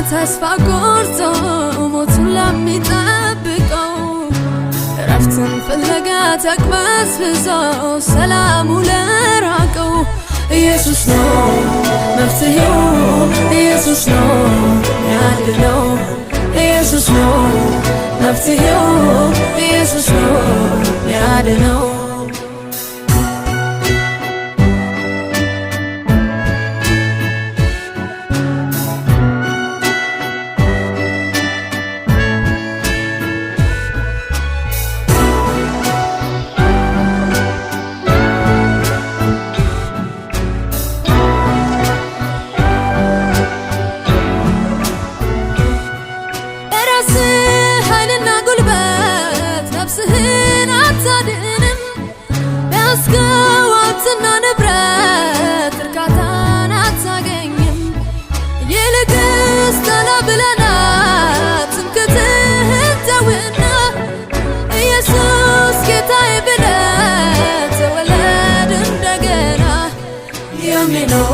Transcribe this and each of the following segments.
ተስፋ ቆርጦ ሞቱን ለሚጠብቀው ረፍትን ፍለጋ ተቅበዝብዞ ሰላሙ ለራቀው ኢየሱስ ነው መፍትሄው ኢየሱስ ነው ያድነው ኢየሱስ ነው መፍትሄው ኢየሱስ ነው ያድነው ቢያስገዋትና ንብረት እርካታን አታገኝም ይልቅስ ጠላ ብለናት ትምክህትህን ተውና ኢየሱስ ጌታዬ ብለህ ተወለድ እንደገና ያኔ ነው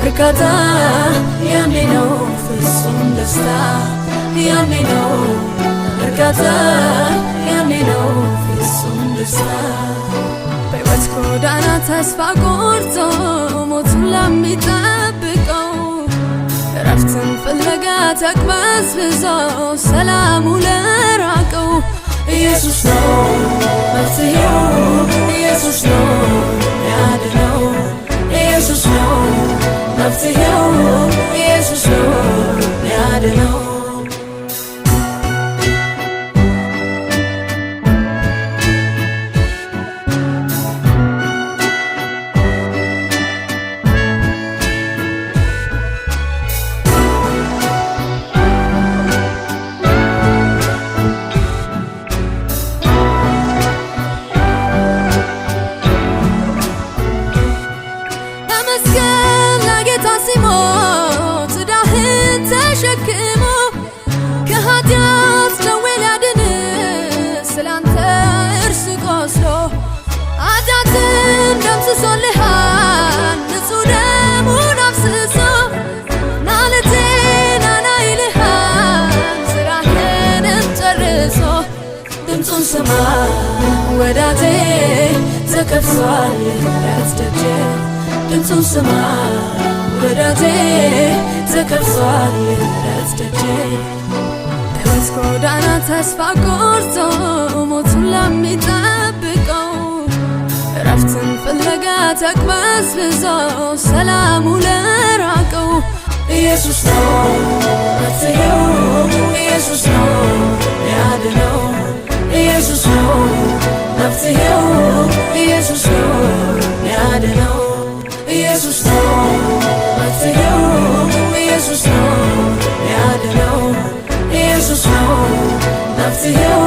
እርካታ ያኔ ነው ፍጹም ደስታ ያኔ ነው እርካታ ያኔ ነው ፍጹም ደስታ በሕይወት ጎዳና ተስፋ ቆርጦ ሞቱን ለሚጠብቀው ረፍትን ፍለጋ ተቅበዝብዞ ሰላሙ ለራቀው ኢየሱስ ነው መፍትሄው ኢየሱስ ነው ያድነው ኢየሱስ ነው መፍትሄው ኢየሱስ ነው ያድነው ተሸክሞ ከኃጢአት ደዌ ሊያድን ስላንተ እርሱ ቆስሎ ኃጢአትን ደምስሶልሃል ንጹሕ ደሙን አፍስሶ ናለቴ ናና ይልሃል ስራህንም ጨርሶ ድምፁን ስማ ወዳጄ ተከፍቷል የምህረት ደጅ ድምፁን ስማ ወዳጄ ተከፍቷል የምህረት ደጅ በሕይወት ጎዳና ተስፋ ቆርጦ ሞቱን ለሚጠብቀው ረፍትን ፍለጋ ተቅበዝብዞ ሰላሙ ለራቀው ኢየሱስ ነው መፍትሄው ኢየሱስ ነው ያድነው ኢየሱስ ነው መፍትሄው ኢየሱስ ነው ያድነው ኢየሱስ ነው መፍትሄው ኢየሱስ ነው ያድነው ኢየሱስ ነው መፍትሄው